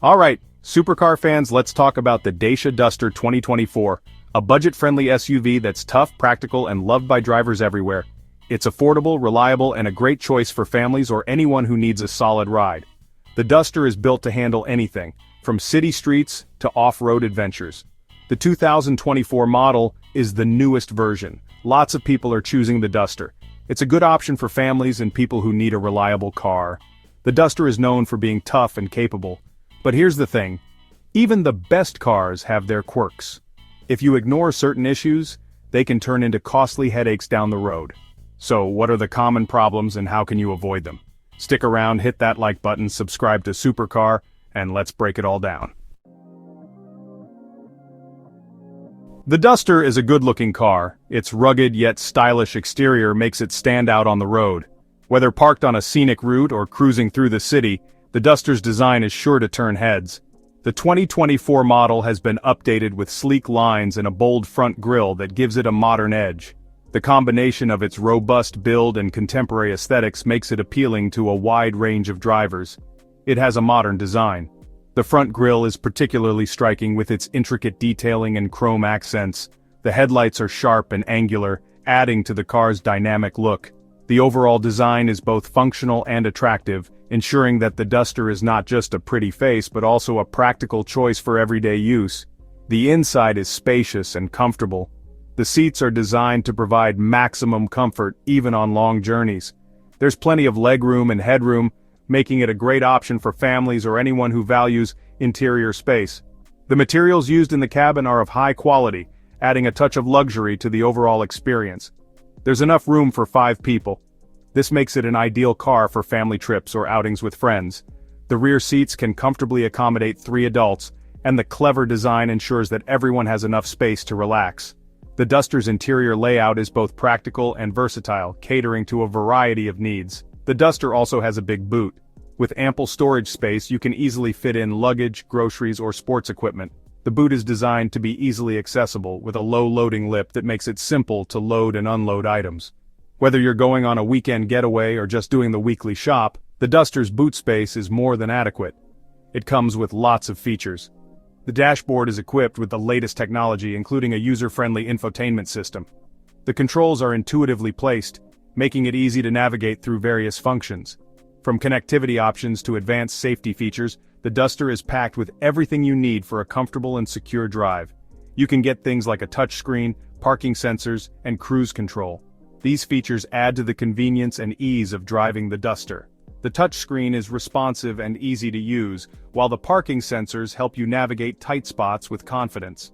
Alright, supercar fans, let's talk about the Dacia Duster 2024, a budget-friendly SUV that's tough, practical, and loved by drivers everywhere. It's affordable, reliable, and a great choice for families or anyone who needs a solid ride. The Duster is built to handle anything, from city streets to off-road adventures. The 2024 model is the newest version. Lots of people are choosing the Duster. It's a good option for families and people who need a reliable car. The Duster is known for being tough and capable. But here's the thing, even the best cars have their quirks. If you ignore certain issues, they can turn into costly headaches down the road. So what are the common problems and how can you avoid them? Stick around, hit that like button, subscribe to Supercar, and let's break it all down. The Duster is a good-looking car. Its rugged yet stylish exterior makes it stand out on the road. Whether parked on a scenic route or cruising through the city, the Duster's design is sure to turn heads. The 2024 model has been updated with sleek lines and a bold front grille that gives it a modern edge. The combination of its robust build and contemporary aesthetics makes it appealing to a wide range of drivers. It has a modern design. The front grille is particularly striking with its intricate detailing and chrome accents. The headlights are sharp and angular, adding to the car's dynamic look. The overall design is both functional and attractive, ensuring that the Duster is not just a pretty face but also a practical choice for everyday use. The inside is spacious and comfortable. The seats are designed to provide maximum comfort even on long journeys. There's plenty of legroom and headroom, making it a great option for families or anyone who values interior space. The materials used in the cabin are of high quality, adding a touch of luxury to the overall experience. There's enough room for 5 people. This makes it an ideal car for family trips or outings with friends. The rear seats can comfortably accommodate 3 adults, and the clever design ensures that everyone has enough space to relax. The Duster's interior layout is both practical and versatile, catering to a variety of needs. The Duster also has a big boot. With ample storage space, you can easily fit in luggage, groceries, or sports equipment. The boot is designed to be easily accessible, with a low loading lip that makes it simple to load and unload items. Whether you're going on a weekend getaway or just doing the weekly shop, the Duster's boot space is more than adequate. It comes with lots of features. The dashboard is equipped with the latest technology, including a user-friendly infotainment system. The controls are intuitively placed, making it easy to navigate through various functions. From connectivity options to advanced safety features, the Duster is packed with everything you need for a comfortable and secure drive. You can get things like a touchscreen, parking sensors, and cruise control. These features add to the convenience and ease of driving the Duster. The touchscreen is responsive and easy to use, while the parking sensors help you navigate tight spots with confidence.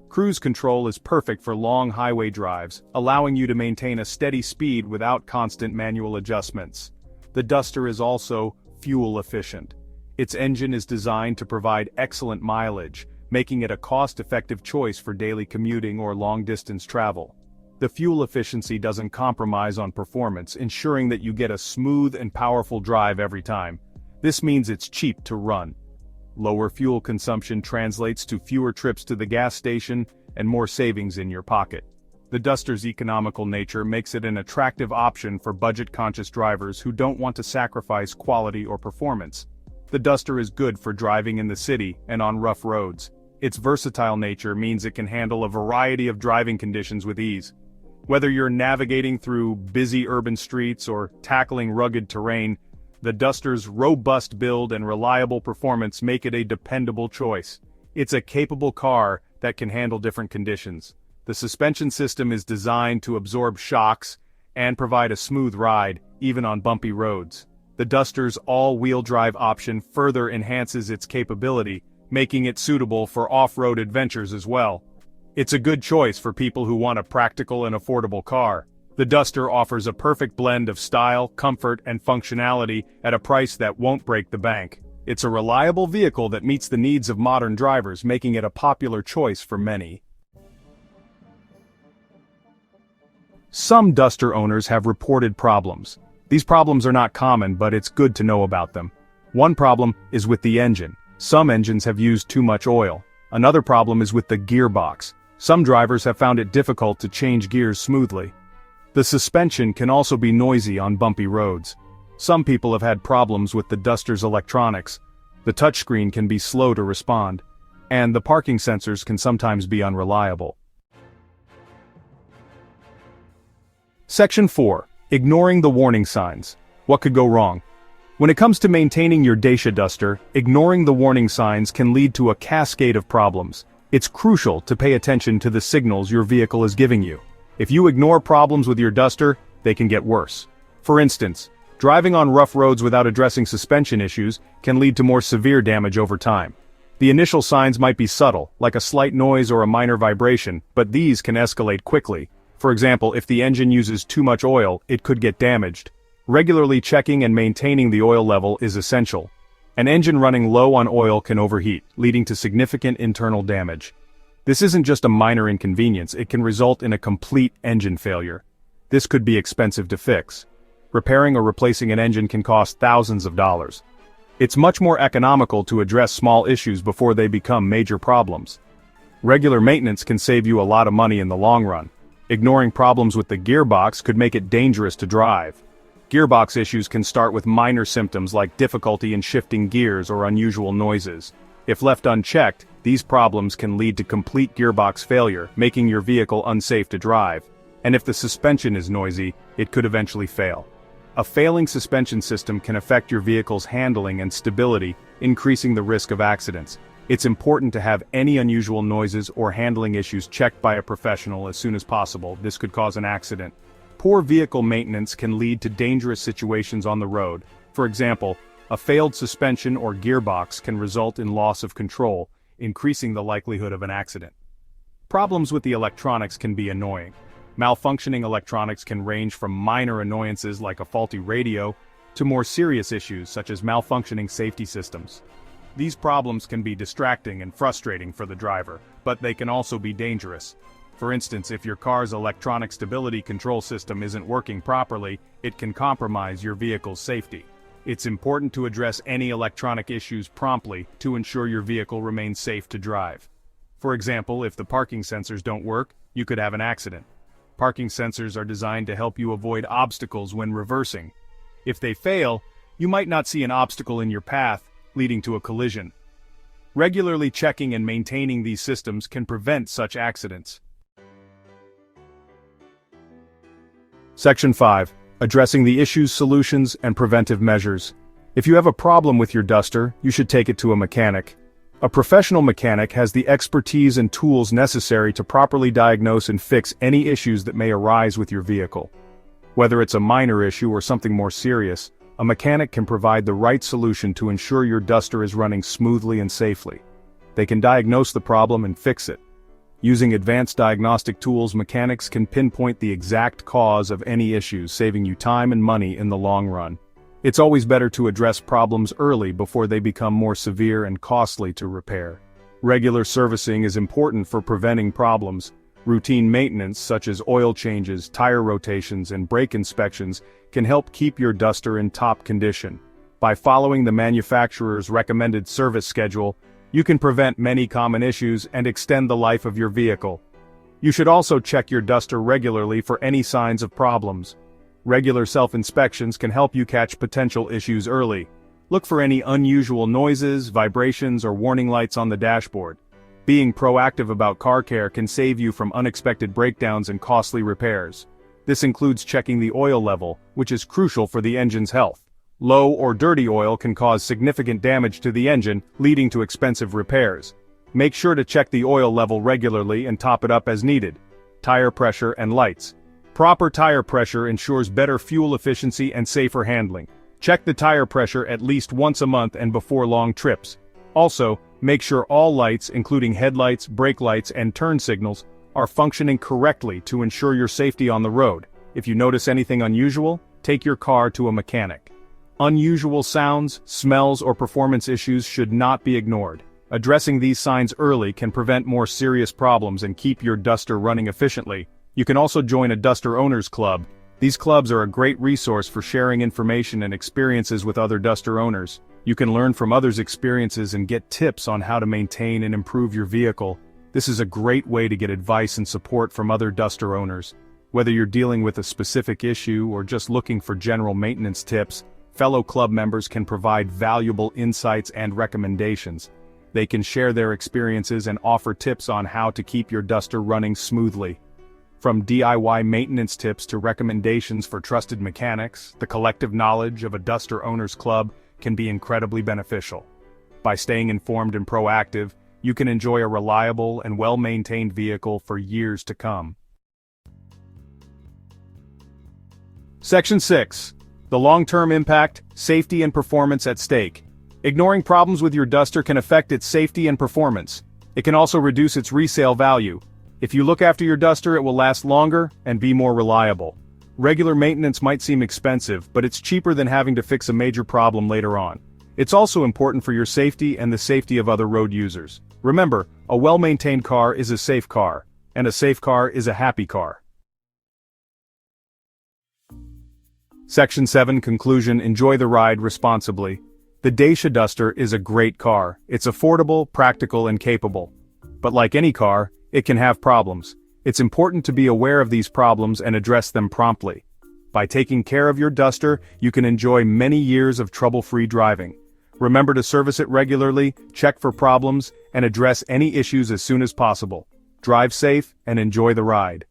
Cruise control is perfect for long highway drives, allowing you to maintain a steady speed without constant manual adjustments. The Duster is also fuel efficient. Its engine is designed to provide excellent mileage, making it a cost-effective choice for daily commuting or long-distance travel. The fuel efficiency doesn't compromise on performance, ensuring that you get a smooth and powerful drive every time. This means it's cheap to run. Lower fuel consumption translates to fewer trips to the gas station and more savings in your pocket. The Duster's economical nature makes it an attractive option for budget-conscious drivers who don't want to sacrifice quality or performance. The Duster is good for driving in the city and on rough roads. Its versatile nature means it can handle a variety of driving conditions with ease. Whether you're navigating through busy urban streets or tackling rugged terrain, the Duster's robust build and reliable performance make it a dependable choice. It's a capable car that can handle different conditions. The suspension system is designed to absorb shocks and provide a smooth ride, even on bumpy roads. The Duster's all-wheel drive option further enhances its capability, making it suitable for off-road adventures as well. It's a good choice for people who want a practical and affordable car. The Duster offers a perfect blend of style, comfort, and functionality at a price that won't break the bank. It's a reliable vehicle that meets the needs of modern drivers, making it a popular choice for many. Some Duster owners have reported problems. These problems are not common, but it's good to know about them. One problem is with the engine. Some engines have used too much oil. Another problem is with the gearbox. Some drivers have found it difficult to change gears smoothly. The suspension can also be noisy on bumpy roads. Some people have had problems with the Duster's electronics. The touchscreen can be slow to respond, and the parking sensors can sometimes be unreliable. Section 4. Ignoring the warning signs. What could go wrong? When it comes to maintaining your Dacia Duster, ignoring the warning signs can lead to a cascade of problems. It's crucial to pay attention to the signals your vehicle is giving you. If you ignore problems with your Duster, they can get worse. For instance, driving on rough roads without addressing suspension issues can lead to more severe damage over time. The initial signs might be subtle, like a slight noise or a minor vibration, but these can escalate quickly. For example, if the engine uses too much oil, it could get damaged. Regularly checking and maintaining the oil level is essential. An engine running low on oil can overheat, leading to significant internal damage. This isn't just a minor inconvenience, it can result in a complete engine failure. This could be expensive to fix. Repairing or replacing an engine can cost thousands of dollars. It's much more economical to address small issues before they become major problems. Regular maintenance can save you a lot of money in the long run. Ignoring problems with the gearbox could make it dangerous to drive. Gearbox issues can start with minor symptoms like difficulty in shifting gears or unusual noises. If left unchecked, these problems can lead to complete gearbox failure, making your vehicle unsafe to drive. And if the suspension is noisy, it could eventually fail. A failing suspension system can affect your vehicle's handling and stability, increasing the risk of accidents. It's important to have any unusual noises or handling issues checked by a professional as soon as possible. This could cause an accident. Poor vehicle maintenance can lead to dangerous situations on the road. For example, a failed suspension or gearbox can result in loss of control, increasing the likelihood of an accident. Problems with the electronics can be annoying. Malfunctioning electronics can range from minor annoyances like a faulty radio to more serious issues such as malfunctioning safety systems. These problems can be distracting and frustrating for the driver, but they can also be dangerous. For instance, if your car's electronic stability control system isn't working properly, it can compromise your vehicle's safety. It's important to address any electronic issues promptly to ensure your vehicle remains safe to drive. For example, if the parking sensors don't work, you could have an accident. Parking sensors are designed to help you avoid obstacles when reversing. If they fail, you might not see an obstacle in your path, leading to a collision. Regularly checking and maintaining these systems can prevent such accidents. Section 5. Addressing the issues, solutions, and preventive measures. If you have a problem with your Duster, you should take it to a mechanic. A professional mechanic has the expertise and tools necessary to properly diagnose and fix any issues that may arise with your vehicle. Whether it's a minor issue or something more serious, a mechanic can provide the right solution to ensure your Duster is running smoothly and safely. They can diagnose the problem and fix it. Using advanced diagnostic tools, mechanics can pinpoint the exact cause of any issues, saving you time and money in the long run. It's always better to address problems early before they become more severe and costly to repair. Regular servicing is important for preventing problems. Routine maintenance such as oil changes, tire rotations, and brake inspections can help keep your Duster in top condition. By following the manufacturer's recommended service schedule, you can prevent many common issues and extend the life of your vehicle. You should also check your Duster regularly for any signs of problems. Regular self-inspections can help you catch potential issues early. Look for any unusual noises, vibrations, or warning lights on the dashboard. Being proactive about car care can save you from unexpected breakdowns and costly repairs. This includes checking the oil level, which is crucial for the engine's health. Low or dirty oil can cause significant damage to the engine, leading to expensive repairs. Make sure to check the oil level regularly and top it up as needed. Tire pressure and lights. Proper tire pressure ensures better fuel efficiency and safer handling. Check the tire pressure at least once a month and before long trips. Also, make sure all lights, including headlights, brake lights, and turn signals, are functioning correctly to ensure your safety on the road. If you notice anything unusual, take your car to a mechanic. Unusual sounds, smells, or performance issues should not be ignored. Addressing these signs early can prevent more serious problems and keep your Duster running efficiently. You can also join a Duster Owners Club. These clubs are a great resource for sharing information and experiences with other Duster owners. You can learn from others' experiences and get tips on how to maintain and improve your vehicle. This is a great way to get advice and support from other Duster owners. Whether you're dealing with a specific issue or just looking for general maintenance tips, fellow club members can provide valuable insights and recommendations. They can share their experiences and offer tips on how to keep your duster running smoothly. From DIY maintenance tips to recommendations for trusted mechanics, the collective knowledge of a duster owners club can be incredibly beneficial. By staying informed and proactive, you can enjoy a reliable and well-maintained vehicle for years to come. Section 6. The long-term impact, safety and performance at stake. Ignoring problems with your duster can affect its safety and performance. It can also reduce its resale value. If you look after your duster, it will last longer and be more reliable. Regular maintenance might seem expensive, but it's cheaper than having to fix a major problem later on. It's also important for your safety and the safety of other road users. Remember, a well-maintained car is a safe car, and a safe car is a happy car. Section 7 Conclusion. Enjoy the ride responsibly. The Dacia Duster is a great car. It's affordable, practical, and capable. But like any car, it can have problems. It's important to be aware of these problems and address them promptly. By taking care of your duster, you can enjoy many years of trouble-free driving. Remember to service it regularly, check for problems, and address any issues as soon as possible. Drive safe and enjoy the ride.